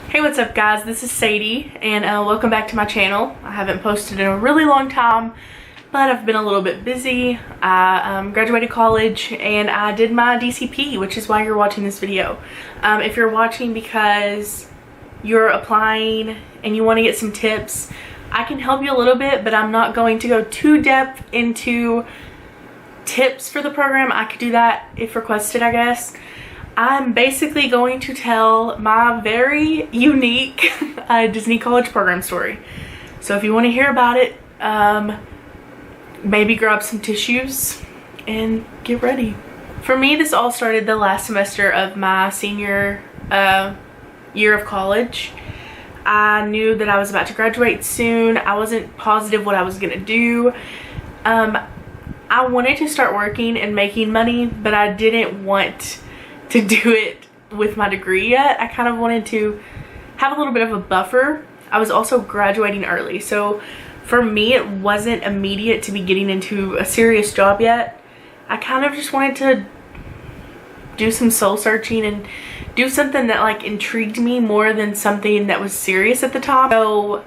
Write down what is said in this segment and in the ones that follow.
Hey, what's up guys? This is Sadie and welcome back to my channel. I haven't posted in a really long time, but I've been a little bit busy. I graduated college and I did my DCP, which is why you're watching this video. If you're watching because you're applying and you want to get some tips, I can help you a little bit, but I'm not going to go too depth into tips for the program. I could do that if requested, I guess. I'm basically going to tell my very unique Disney College program story. So if you want to hear about it, maybe grab some tissues and get ready. For me, this all started the last semester of my senior year of college. I knew that I was about to graduate soon. I wasn't positive what I was gonna do. I wanted to start working and making money, but I didn't want to do it with my degree yet. I kind of wanted to have a little bit of a buffer. I was also graduating early, so for me it wasn't immediate to be getting into a serious job yet. I kind of just wanted to do some soul searching and do something that like intrigued me more than something that was serious at the time. So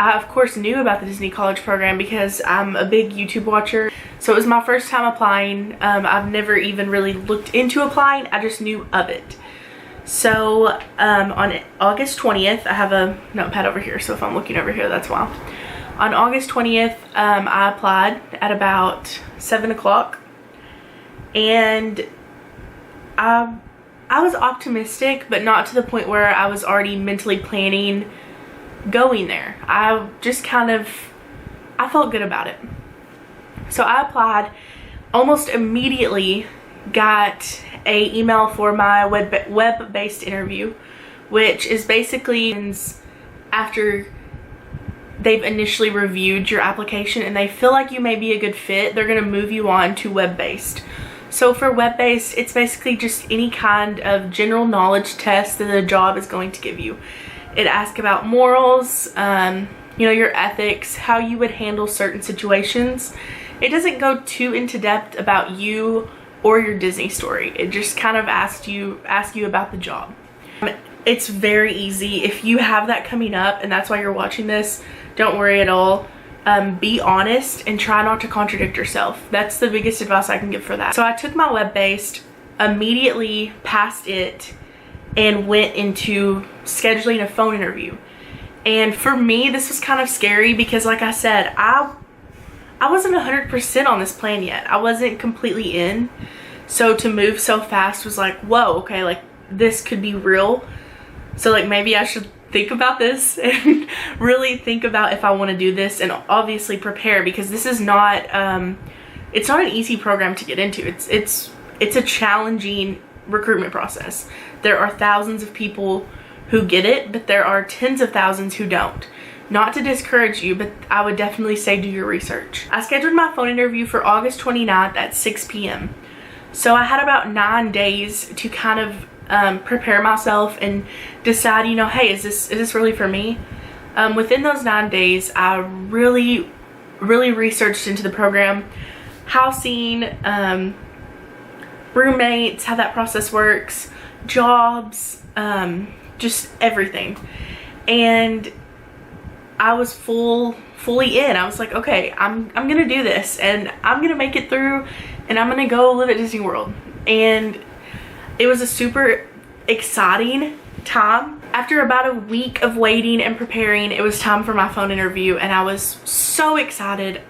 I of course knew about the Disney College program because I'm a big YouTube watcher. So it was my first time applying. I've never even really looked into applying. I just knew of it. So on August 20th, I have a notepad over here. So if I'm looking over here, that's why. On August 20th, I applied at about 7 o'clock. And I was optimistic, but not to the point where I was already mentally planning going there. I just I felt good about it. So I applied, almost immediately got a email for my web-based interview, which is basically after they've initially reviewed your application and they feel like you may be a good fit, they're going to move you on to web-based. So for web-based, it's basically just any kind of general knowledge test that the job is going to give you. It asks about morals, you know, your ethics, how you would handle certain situations. It doesn't go too into depth about you or your Disney story. It just kind of asks you about the job. It's very easy. If you have that coming up and that's why you're watching this, don't worry at all. Be honest and try not to contradict yourself. That's the biggest advice I can give for that. So I took my web-based, immediately passed it, and went into scheduling a phone interview. And for me, this was kind of scary because like I said, I wasn't 100% on this plan yet. I wasn't completely in. So to move so fast was like, whoa, okay, like this could be real. So like maybe I should think about this and really think about if I want to do this and obviously prepare, because this is not, it's not an easy program to get into. It's a challenging recruitment process. There are thousands of people who get it, but there are tens of thousands who don't. Not to discourage you, but I would definitely say do your research. I scheduled my phone interview for August 29th at 6 p.m. So I had about 9 days to kind of prepare myself and decide, you know, hey, is this really for me? Within those 9 days, I really researched into the program, housing, roommates, how that process works, jobs, just everything. And I was fully in. I was like, okay, I'm gonna do this and I'm gonna make it through and I'm gonna go live at Disney World. And it was a super exciting time. After about a week of waiting and preparing, it was time for my phone interview and I was so excited.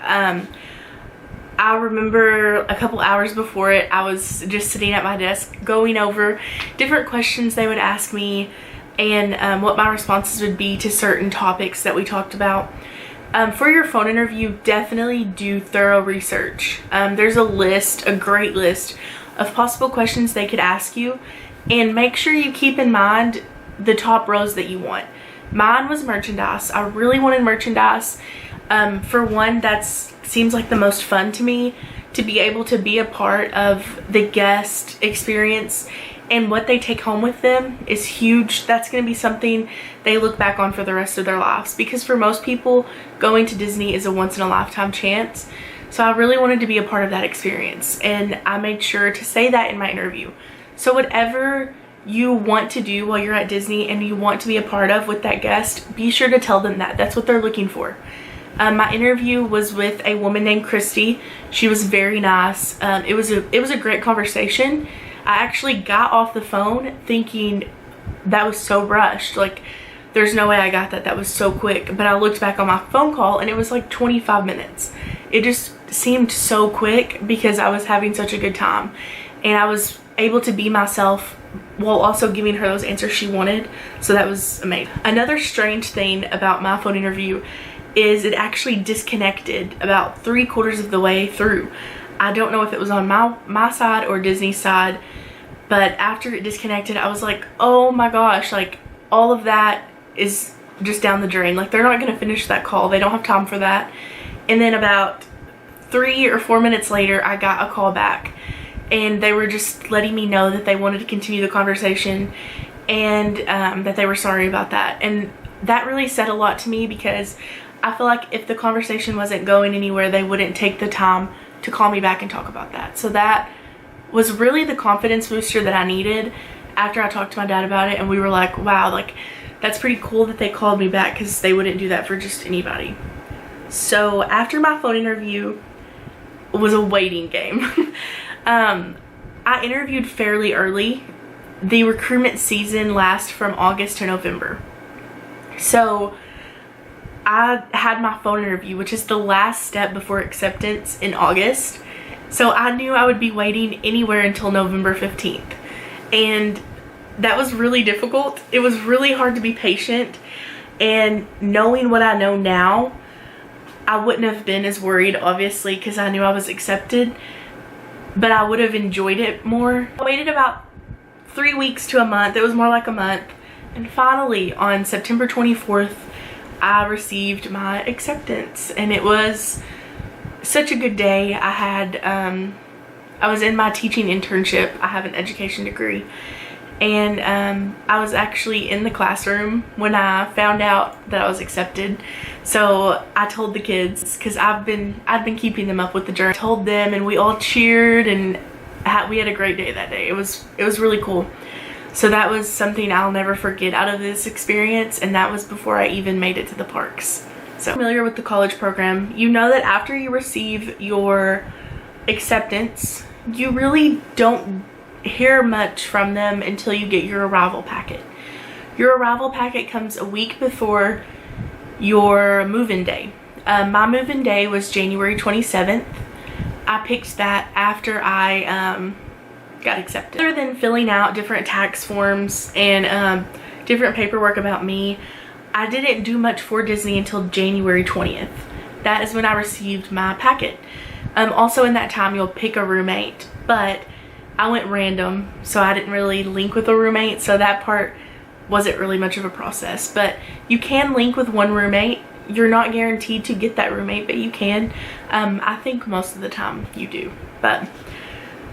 I remember a couple hours before it, I was just sitting at my desk going over different questions they would ask me and what my responses would be to certain topics that we talked about. For your phone interview, definitely do thorough research. There's a great list of possible questions they could ask you, and make sure you keep in mind the top rows that you want. Mine was merchandise. I really wanted merchandise. For one, that seems like the most fun to me, to be able to be a part of the guest experience, and what they take home with them is huge. That's going to be something they look back on for the rest of their lives, because for most people, going to Disney is a once-in-a-lifetime chance. So I really wanted to be a part of that experience, and I made sure to say that in my interview. So whatever you want to do while you're at Disney and you want to be a part of with that guest, be sure to tell them that. That's what they're looking for. My interview was with a woman named Christy. She was very nice. It was a great conversation. I actually got off the phone thinking that was so rushed. Like, there's no way I got that. That was so quick. But I looked back on my phone call and it was like 25 minutes. It just seemed so quick because I was having such a good time. And I was able to be myself while also giving her those answers she wanted. So that was amazing. Another strange thing about my phone interview is it actually disconnected about 3/4 of the way through. I don't know if it was on my side or Disney's side, but after it disconnected, I was like, oh my gosh, like all of that is just down the drain. Like, they're not going to finish that call. They don't have time for that. And then about 3 or 4 minutes later, I got a call back and they were just letting me know that they wanted to continue the conversation and that they were sorry about that. And that really said a lot to me because I feel like if the conversation wasn't going anywhere, they wouldn't take the time to call me back and talk about that. So that was really the confidence booster that I needed after I talked to my dad about it. And we were like, wow, like that's pretty cool that they called me back because they wouldn't do that for just anybody. So after my phone interview was a waiting game. I interviewed fairly early. The recruitment season lasts from August to November. So I had my phone interview, which is the last step before acceptance, in August. So I knew I would be waiting anywhere until November 15th. And that was really difficult. It was really hard to be patient. And knowing what I know now, I wouldn't have been as worried, obviously, because I knew I was accepted. But I would have enjoyed it more. I waited about 3 weeks to a month. It was more like a month. And finally, on September 24th, I received my acceptance. And it was such a good day. I was in my teaching internship. I have an education degree. And I was actually in the classroom when I found out that I was accepted. So I told the kids, because I'd been keeping them up with the journey. I told them, and we all cheered, and we had a great day that day. It was really cool. So that was something I'll never forget out of this experience, and that was before I even made it to the parks. So familiar with the college program, you know that after you receive your acceptance, you really don't hear much from them until you get your arrival packet. Your arrival packet comes a week before your move-in day. My move-in day was January 27th. I picked that after I got accepted. Other than filling out different tax forms and different paperwork about me, I didn't do much for Disney until January 20th. That is when I received my packet. Also in that time, you'll pick a roommate, but I went random, so I didn't really link with a roommate, so that part wasn't really much of a process. But you can link with one roommate. You're not guaranteed to get that roommate, but you can. I think most of the time you do, but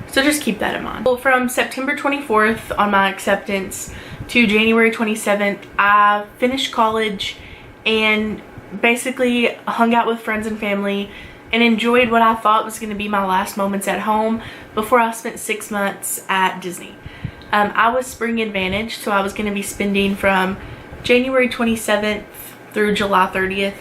so just keep that in mind. Well, from September 24th on my acceptance to January 27th, I finished college and basically hung out with friends and family and enjoyed what I thought was going to be my last moments at home before I spent 6 months at Disney. I was Spring Advantage, so I was going to be spending from January 27th through July 30th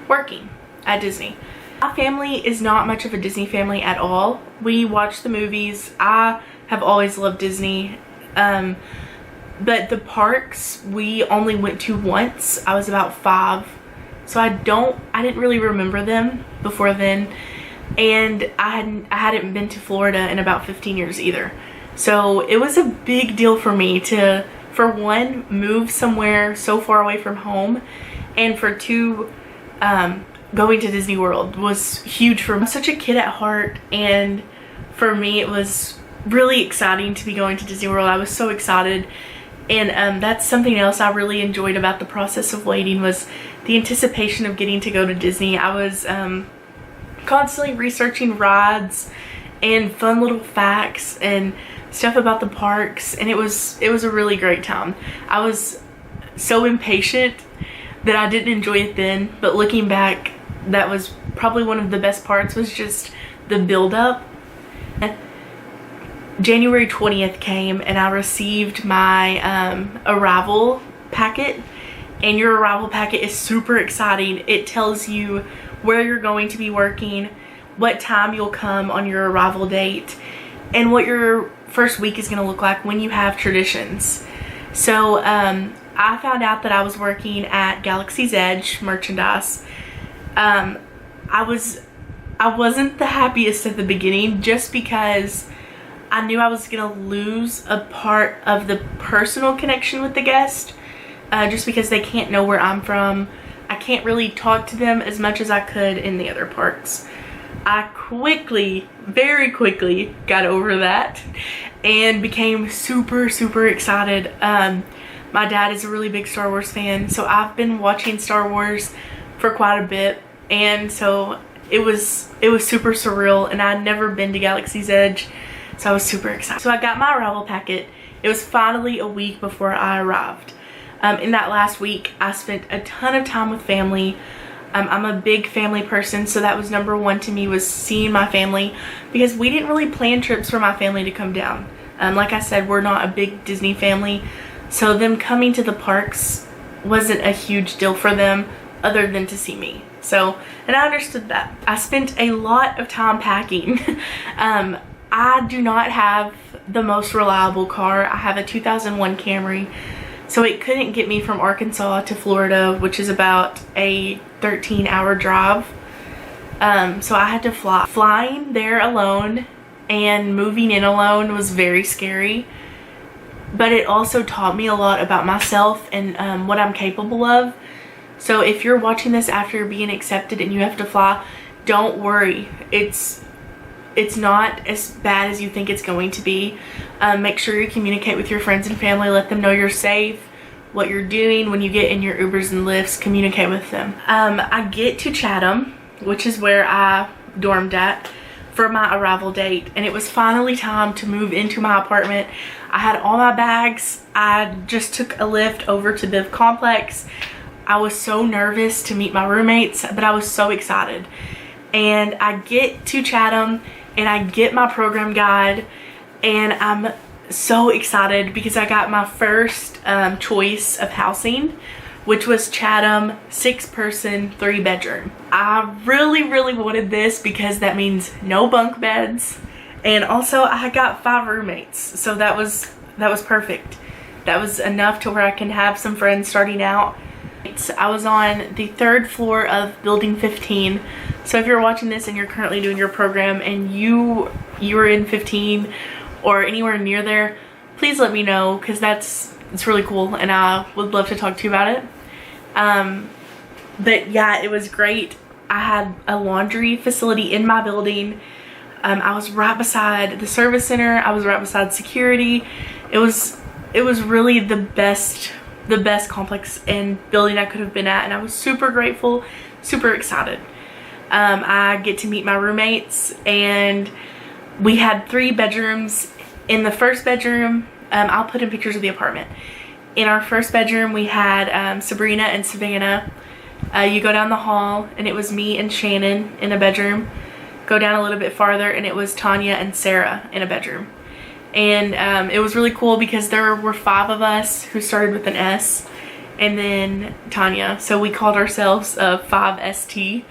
working at Disney. My family is not much of a Disney family at all. We watch the movies. I have always loved Disney. But the parks, we only went to once. I was about 5. So I didn't really remember them before then. And I hadn't been to Florida in about 15 years either. So it was a big deal for me to, for one, move somewhere so far away from home. And for two, going to Disney World was huge for me. I'm such a kid at heart, and for me it was really exciting to be going to Disney World. I was so excited. And that's something else I really enjoyed about the process of waiting, was the anticipation of getting to go to Disney. I was constantly researching rides and fun little facts and stuff about the parks, and it was a really great time. I was so impatient that I didn't enjoy it then, but looking back, that was probably one of the best parts, was just the build-up. January 20th came and I received my arrival packet. And your arrival packet is super exciting. It tells you where you're going to be working, what time you'll come on your arrival date, and what your first week is going to look like when you have traditions. So I found out that I was working at Galaxy's Edge merchandise. I wasn't the happiest at the beginning, just because I knew I was going to lose a part of the personal connection with the guest. Just because they can't know where I'm from. I can't really talk to them as much as I could in the other parks. I very quickly got over that and became super excited. My dad is a really big Star Wars fan, so I've been watching Star Wars for quite a bit, and so it was super surreal, and I'd never been to Galaxy's Edge, so I was super excited. So I got my arrival packet. It was finally a week before I arrived. In that last week, I spent a ton of time with family. I'm a big family person, so that was number one to me, was seeing my family, because we didn't really plan trips for my family to come down. Like I said, we're not a big Disney family, so them coming to the parks wasn't a huge deal for them other than to see me. So, and I understood that. I spent a lot of time packing. I do not have the most reliable car. I have a 2001 Camry. So it couldn't get me from Arkansas to Florida, which is about a 13-hour drive. So I had to fly. Flying there alone and moving in alone was very scary. But it also taught me a lot about myself and what I'm capable of. So if you're watching this after being accepted and you have to fly, don't worry. It's not as bad as you think it's going to be. Make sure you communicate with your friends and family. Let them know you're safe, what you're doing. When you get in your Ubers and Lyfts, communicate with them. I get to Chatham, which is where I dormed at, for my arrival date, and it was finally time to move into my apartment. I had all my bags. I just took a lift over to the complex. I was so nervous to meet my roommates, but I was so excited. And I get to Chatham and I get my program guide, and I'm so excited because I got my first choice of housing, which was Chatham 6-person 3-bedroom. I really wanted this because that means no bunk beds, and also I got 5 roommates, so that was perfect. That was enough to where I can have some friends starting out. I was on the 3rd floor of building 15. So if you're watching this and you're currently doing your program and you are in 15 or anywhere near there, please let me know, because it's really cool and I would love to talk to you about it. But yeah, it was great. I had a laundry facility in my building. I was right beside the service center. I was right beside security. It was really the best complex and building I could have been at, and I was super grateful, super excited. I get to meet my roommates, and we had 3 bedrooms. In the first bedroom, I'll put in pictures of the apartment. In our first bedroom, we had Sabrina and Savannah. You go down the hall, and it was me and Shannon in a bedroom. Go down a little bit farther, and it was Tanya and Sarah in a bedroom. And it was really cool because there were 5 of us who started with an S, and then Tanya. So we called ourselves 5ST.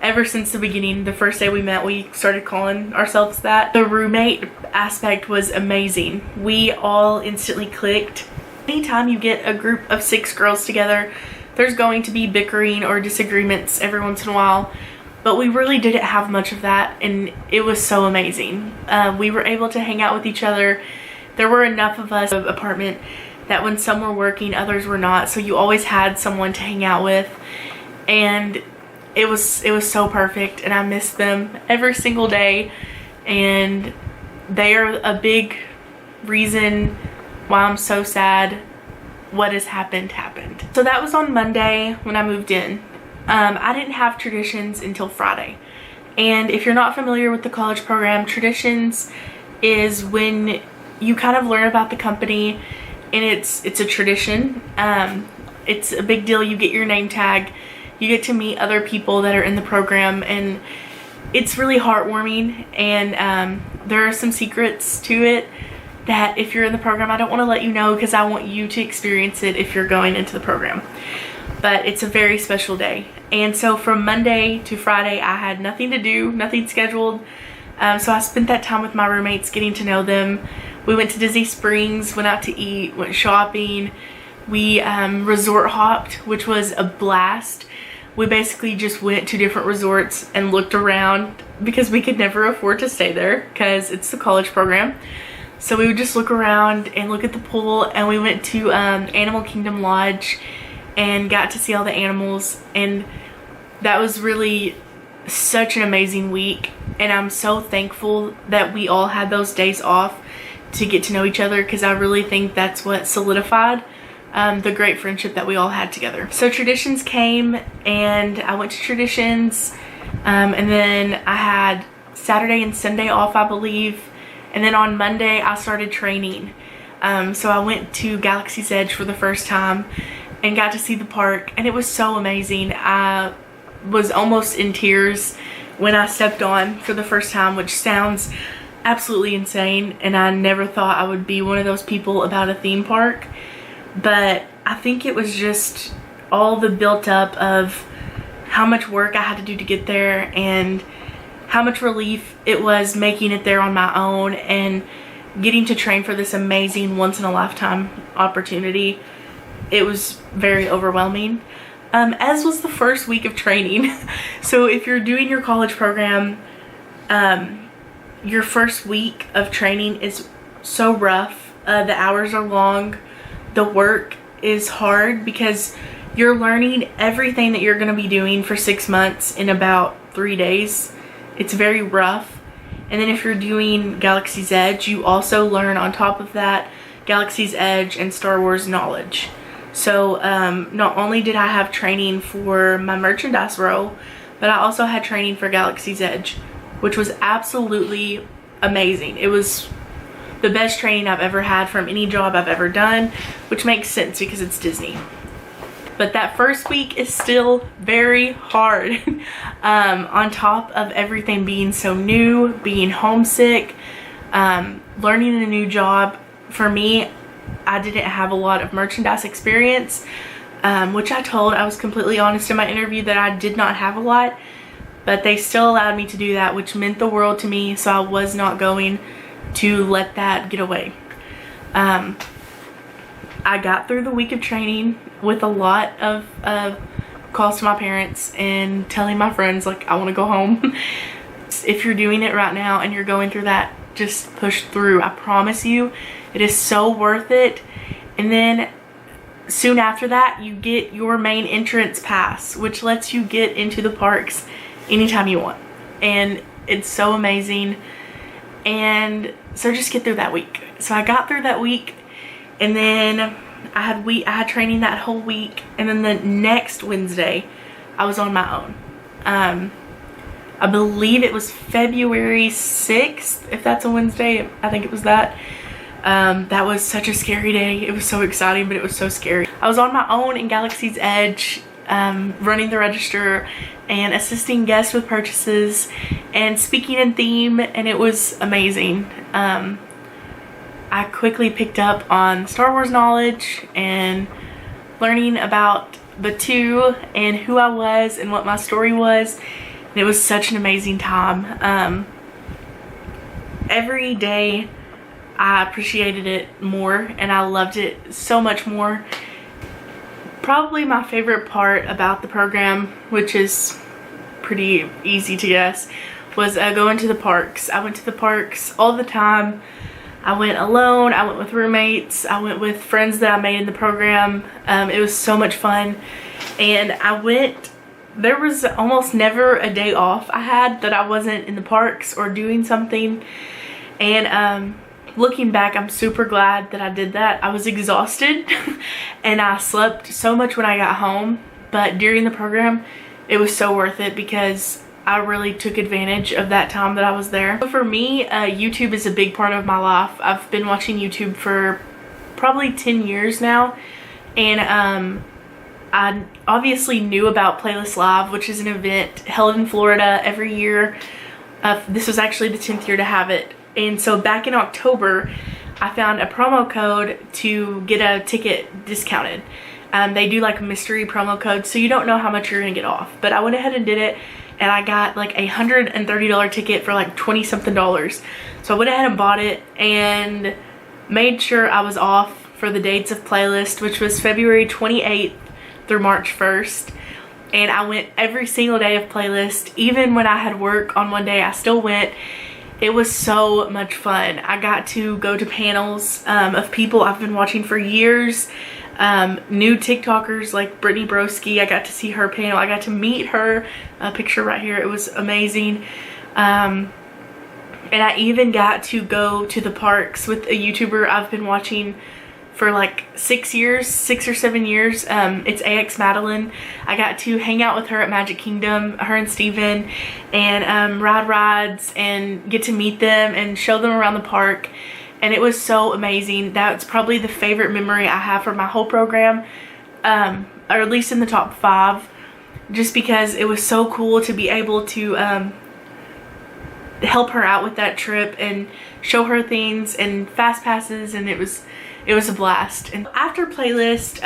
Ever since the beginning, the first day we met, we started calling ourselves that. The roommate aspect was amazing. We all instantly clicked. Anytime you get a group of 6 girls together, there's going to be bickering or disagreements every once in a while. But we really didn't have much of that, and it was so amazing. We were able to hang out with each other. There were enough of us in the apartment that when some were working, others were not. So you always had someone to hang out with, and it was so perfect, and I miss them every single day. And they are a big reason why I'm so sad. What has happened. So that was on Monday when I moved in. I didn't have traditions until Friday. And if you're not familiar with the college program, traditions is when you kind of learn about the company, and it's a tradition. It's a big deal. You get your name tag. You get to meet other people that are in the program, and it's really heartwarming, and there are some secrets to it that if you're in the program, I don't want to let you know because I want you to experience it if you're going into the program. But it's a very special day. And so from Monday to Friday, I had nothing to do, nothing scheduled. So I spent that time with my roommates, getting to know them. We went to Disney Springs, went out to eat, went shopping. We resort hopped, which was a blast. We basically just went to different resorts and looked around because we could never afford to stay there because it's the college program. So we would just look around and look at the pool, and we went to Animal Kingdom Lodge and got to see all the animals, and that was really such an amazing week. And I'm so thankful that we all had those days off to get to know each other, because I really think that's what solidified the great friendship that we all had together. So Traditions came, and I went to Traditions, and then I had Saturday and Sunday off, I believe. And then on Monday, I started training. So I went to Galaxy's Edge for the first time and got to see the park. And it was so amazing. I was almost in tears when I stepped on for the first time, which sounds absolutely insane. And I never thought I would be one of those people about a theme park. But I think it was just all the built up of how much work I had to do to get there, and how much relief it was making it there on my own and getting to train for this amazing once-in-a-lifetime opportunity. It was very overwhelming, as was the first week of training. So if you're doing your college program, your first week of training is so rough. The hours are long. The work is hard because you're learning everything that you're going to be doing for 6 months in about 3 days. It's very rough. And then if you're doing Galaxy's Edge, you also learn on top of that Galaxy's Edge and Star Wars knowledge. So not only did I have training for my merchandise row, but I also had training for Galaxy's Edge, which was absolutely amazing. It was the best training I've ever had from any job I've ever done, which makes sense because it's Disney. But that first week is still very hard. On top of everything being so new, being homesick, learning a new job. For me, I didn't have a lot of merchandise experience, which I was completely honest in my interview that I did not have a lot. But they still allowed me to do that, which meant the world to me, so I was not going to let that get away. I got through the week of training with a lot of calls to my parents and telling my friends, like, I want to go home. If you're doing it right now and you're going through that, just push through. I promise you, it is so worth it. And then soon after that, you get your main entrance pass, which lets you get into the parks anytime you want. And it's so amazing. And so just get through that week. So I got through that week, and then I had training that whole week, and then the next Wednesday I was on my own. I believe it was February 6th, if that's a Wednesday. I think it was that. That was such a scary day. It was so exciting, but it was so scary. I was on my own in Galaxy's Edge, running the register and assisting guests with purchases and speaking in theme, and it was amazing. I quickly picked up on Star Wars knowledge and learning about the two and who I was and what my story was. And it was such an amazing time. Every day I appreciated it more, and I loved it so much more. Probably my favorite part about the program, which is pretty easy to guess, was going to the parks. I went to the parks all the time. I went alone, I went with roommates, I went with friends that I made in the program. It was so much fun. And there was almost never a day off I had that I wasn't in the parks or doing something. And looking back, I'm super glad that I did that. I was exhausted and I slept so much when I got home, but during the program it was so worth it because I really took advantage of that time that I was there. So for me, YouTube is a big part of my life. I've been watching YouTube for probably 10 years now, and I obviously knew about Playlist Live, which is an event held in Florida every year. This was actually the 10th year to have it. And so back in October, I found a promo code to get a ticket discounted. They do like mystery promo codes, so you don't know how much you're gonna get off. But I went ahead and did it, and I got like a $130 ticket for like 20 something dollars. So I went ahead and bought it and made sure I was off for the dates of Playlist, which was February 28th through March 1st. And I went every single day of Playlist. Even when I had work on one day, I still went. It was so much fun. I got to go to panels of people I've been watching for years. New TikTokers like Brittany Broski. I got to see her panel. I got to meet her. A picture right here. It was amazing. And I even got to go to the parks with a YouTuber I've been watching for like 6 or 7 years. It's AX Madeline. I got to hang out with her at Magic Kingdom, her and Steven, and ride rides and get to meet them and show them around the park. And it was so amazing. That's probably the favorite memory I have for my whole program, or at least in the top 5, just because it was so cool to be able to help her out with that trip and show her things and fast passes, and it was a blast. And after Playlist,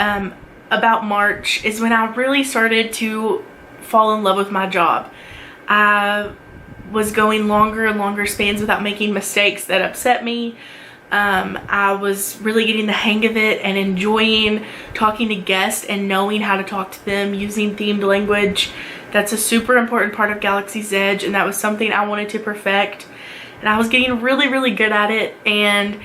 about March is when I really started to fall in love with my job. I was going longer and longer spans without making mistakes that upset me. I was really getting the hang of it and enjoying talking to guests and knowing how to talk to them using themed language. That's a super important part of Galaxy's Edge, and that was something I wanted to perfect. And I was getting really, really good at it. And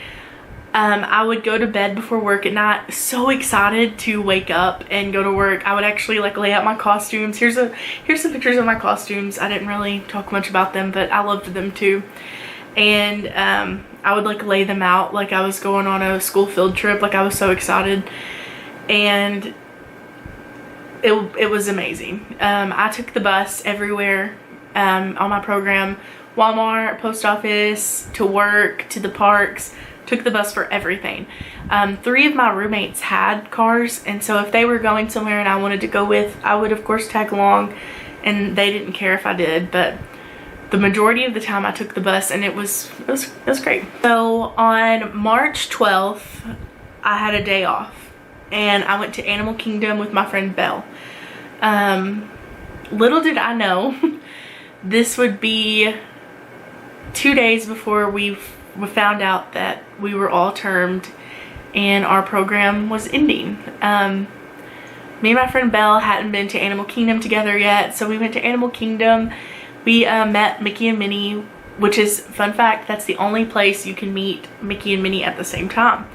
I would go to bed before work at night so excited to wake up and go to work. I would actually like lay out my costumes. Here's some pictures of my costumes. I didn't really talk much about them, but I loved them too. And I would like lay them out like I was going on a school field trip. Like I was so excited. And it was amazing. I took the bus everywhere on my program. Walmart, post office, to work, to the parks. Took the bus for everything. 3 of my roommates had cars, and so if they were going somewhere and I wanted to go with, I would of course tag along, and they didn't care if I did. But the majority of the time I took the bus, and it was great. So on March 12th, I had a day off, and I went to Animal Kingdom with my friend Belle. Little did I know, this would be 2 days before we found out that we were all termed and our program was ending. Me and my friend Belle hadn't been to Animal Kingdom together yet, so we went to Animal Kingdom. We met Mickey and Minnie, which is, fun fact, that's the only place you can meet Mickey and Minnie at the same time.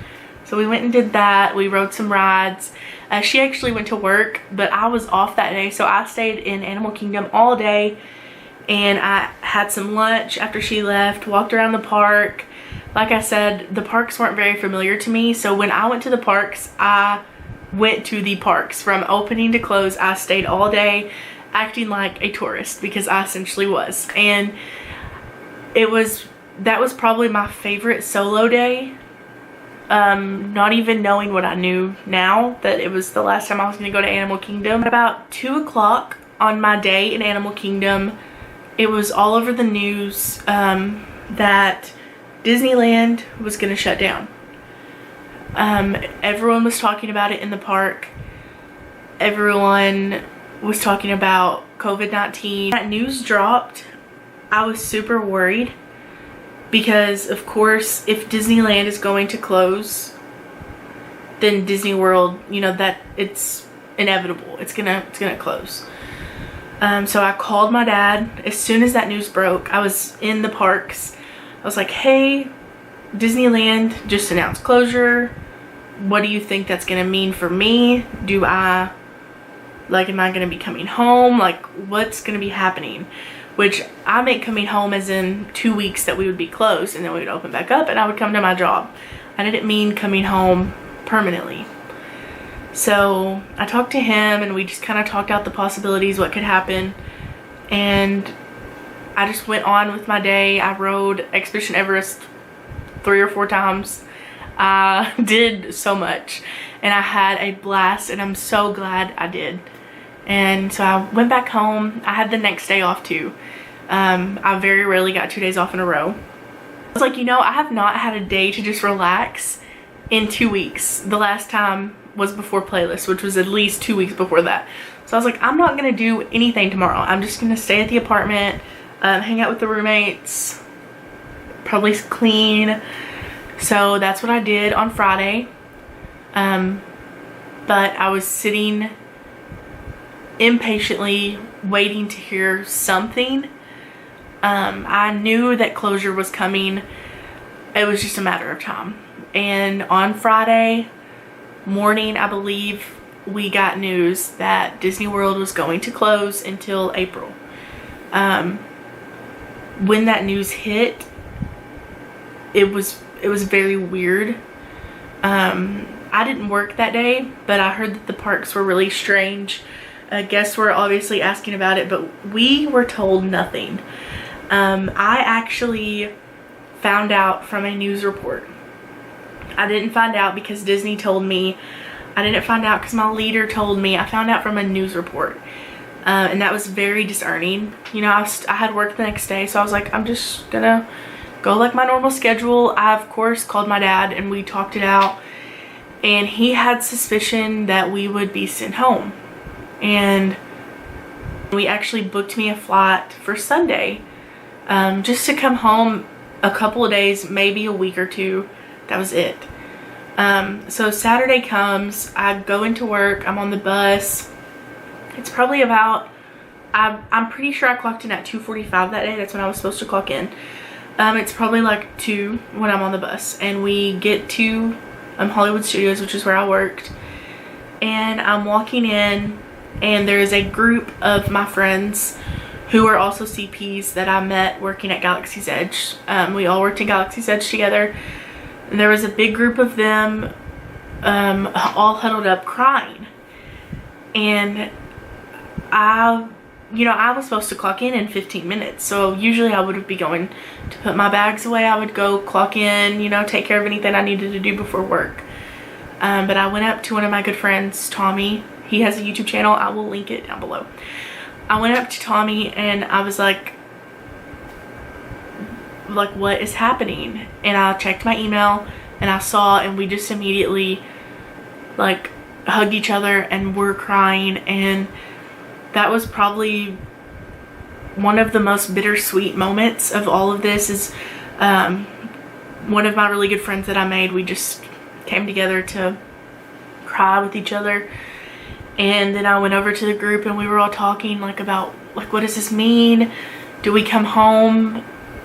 So we went and did that. We rode some rides. She actually went to work, but I was off that day, so I stayed in Animal Kingdom all day. And I had some lunch after she left, walked around the park. Like I said, the parks weren't very familiar to me, so when I went to the parks, I went to the parks. From opening to close, I stayed all day acting like a tourist, because I essentially was. And that was probably my favorite solo day. Not even knowing what I knew now, that it was the last time I was going to go to Animal Kingdom. At about 2 o'clock on my day in Animal Kingdom, it was all over the news that Disneyland was going to shut down. Everyone was talking about it in the park. Everyone was talking about COVID-19. That news dropped, I was super worried, because of course if Disneyland is going to close, then Disney World, you know, that it's inevitable. It's gonna close. So I called my dad as soon as that news broke. I was in the parks. I was like, hey, Disneyland just announced closure. What do you think that's gonna mean for me? Am I gonna be coming home? Like, what's gonna be happening? Which I meant coming home as in 2 weeks that we would be closed, and then we would open back up and I would come to my job. I didn't mean coming home permanently. So I talked to him and we just kind of talked out the possibilities, what could happen. And I just went on with my day. I rode Expedition Everest 3 or 4 times. I did so much. and I had a blast, and I'm so glad I did. And so I went back home. I had the next day off too. I very rarely got 2 days off in a row. I was like, you know, I have not had a day to just relax in 2 weeks. The last time was before playlist, which was at least 2 weeks before that. So I was like, I'm not gonna do anything tomorrow. I'm just gonna stay at the apartment, hang out with the roommates, probably clean. So that's what I did on Friday. But I was sitting impatiently waiting to hear something. I knew that closure was coming. It was just a matter of time. And on Friday morning, I believe, we got news that Disney World was going to close until April. When that news hit, it was very weird. I didn't work that day, but I heard that the parks were really strange. Guests were obviously asking about it, but we were told nothing. I actually found out from a news report. I didn't find out because Disney told me. I didn't find out because my leader told me. I found out from a news report. And that was very discerning. You know, I had work the next day, so I was like, I'm just gonna go like my normal schedule. I, of course, called my dad and we talked it out. And he had suspicion that we would be sent home. And we actually booked me a flight for Sunday, just to come home a couple of days, maybe a week or two. That was it. So Saturday comes, I go into work, I'm on the bus. It's probably about, I'm pretty sure I clocked in at 2:45 that day. That's when I was supposed to clock in. It's probably like 2 when I'm on the bus, and we get to Hollywood Studios, which is where I worked. And I'm walking in, and there's a group of my friends who are also CPs that I met working at Galaxy's Edge. We all worked in Galaxy's Edge together. And there was a big group of them all huddled up crying. And I was supposed to clock in 15 minutes. So usually I would be going to put my bags away. I would go clock in, you know, take care of anything I needed to do before work. But I went up to one of my good friends, Tommy. He has a YouTube channel. I will link it down below. I went up to Tommy and I was like, what is happening? And I checked my email and I saw, and we just immediately like hugged each other and were crying. And that was probably one of the most bittersweet moments of all of this. Is one of my really good friends that I made, we just came together to cry with each other. And then I went over to the group and we were all talking about what does this mean? Do we come home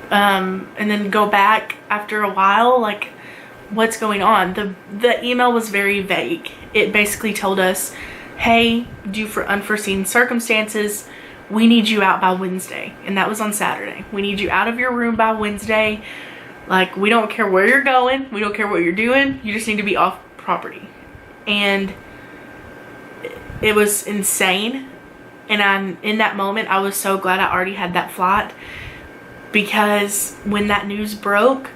and then go back after a while? Like, what's going on? The email was very vague. It basically told us, hey, due for unforeseen circumstances, we need you out by Wednesday. And that was on Saturday. We need you out of your room by Wednesday. Like, we don't care where you're going. We don't care what you're doing. You just need to be off property. And it was insane. And in that moment, I was so glad I already had that flight, because when that news broke,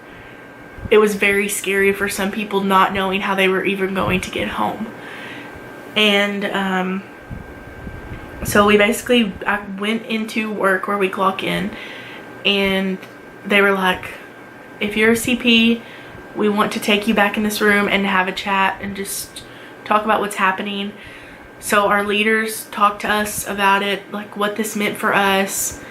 it was very scary for some people not knowing how they were even going to get home. And so I went into work where we clock in, and they were like, if you're a CP, we want to take you back in this room and have a chat and just talk about what's happening. So our leaders talked to us about it, like what this meant for us,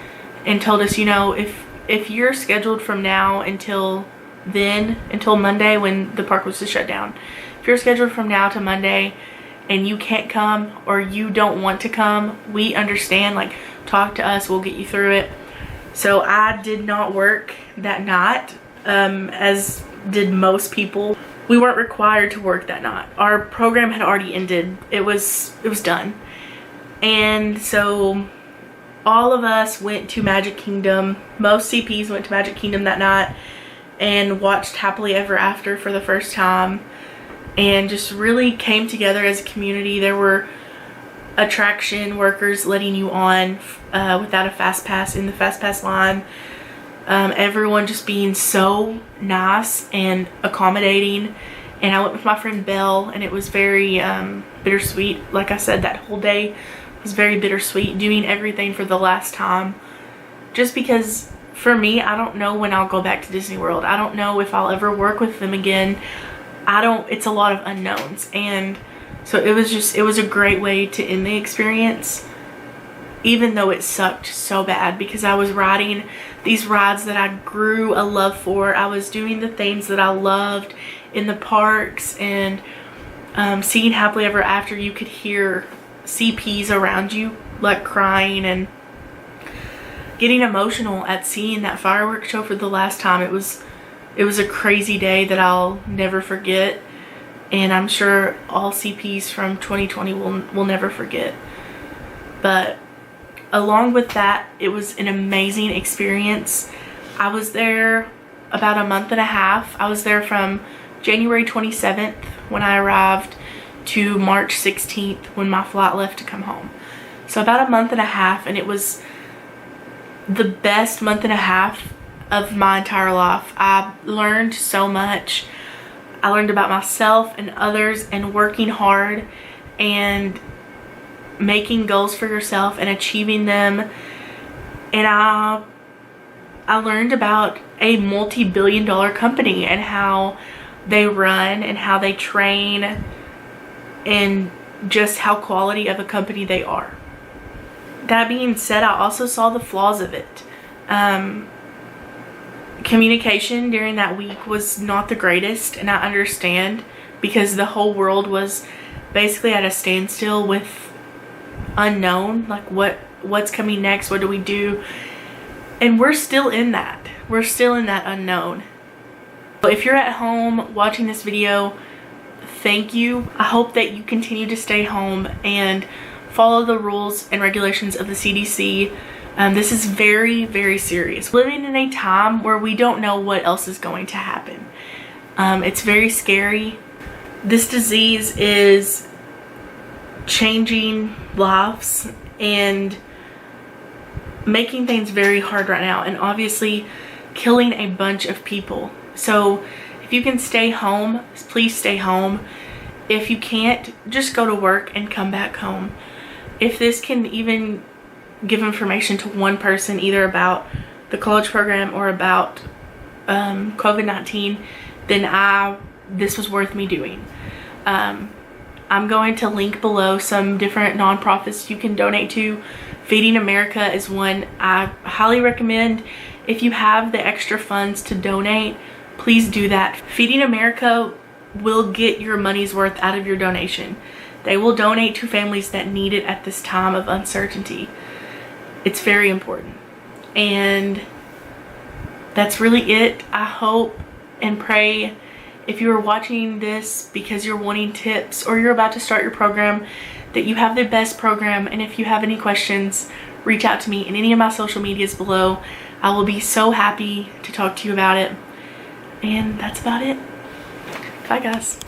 and told us, you know, if you're scheduled from now until Monday when the park was to shut down, if you're scheduled from now to Monday and you can't come or you don't want to come, we understand. Like, talk to us, we'll get you through it. So I did not work that night, as did most people. We weren't required to work that night. Our program had already ended. It was done. And so all of us went to Magic Kingdom. Most CPs went to Magic Kingdom that night and watched Happily Ever After for the first time, and just really came together as a community. There were attraction workers letting you on without a fast pass in the fast pass line. Everyone just being so nice and accommodating and I went with my friend Belle, and it was very bittersweet. Like I said, that whole day was very bittersweet, doing everything for the last time, just because for me, I don't know when I'll go back to Disney World. I don't know if I'll ever work with them again. It's a lot of unknowns, and so it was a great way to end the experience, even though it sucked so bad, because I was riding these rides that I grew a love for. I was doing the things that I loved in the parks, and seeing Happily Ever After, you could hear CPs around you like crying and getting emotional at seeing that fireworks show for the last time. It was a crazy day that I'll never forget, and I'm sure all CPs from 2020 will never forget. But along with that, it was an amazing experience. I was there about a month and a half. I was there from January 27th when I arrived to March 16th when my flight left to come home. So about a month and a half, and it was the best month and a half of my entire life. I learned so much. I learned about myself and others, and working hard and making goals for yourself and achieving them. And I learned about a multi-billion-dollar company and how they run and how they train and just how quality of a company they are. That being said, I also saw the flaws of it. Communication during that week was not the greatest, and I understand, because the whole world was basically at a standstill with unknown, like what's coming next, what do we do? And we're still in that unknown. So if you're at home watching this video, thank you. I hope that you continue to stay home and follow the rules and regulations of the CDC. This is very, very serious. Living in a time where we don't know what else is going to happen. It's very scary. This disease is changing lives and making things very hard right now, and obviously killing a bunch of people. So if you can stay home, please stay home. If you can't, just go to work and come back home. If this can even give information to one person, either about the college program or about COVID-19, then this was worth me doing. I'm going to link below some different nonprofits you can donate to. Feeding America is one I highly recommend. If you have the extra funds to donate, please do that. Feeding America will get your money's worth out of your donation. They will donate to families that need it at this time of uncertainty. It's very important. And that's really it. I hope and pray, if you are watching this because you're wanting tips or you're about to start your program, that you have the best program. And if you have any questions, reach out to me in any of my social medias below. I will be so happy to talk to you about it. And that's about it. Bye, guys.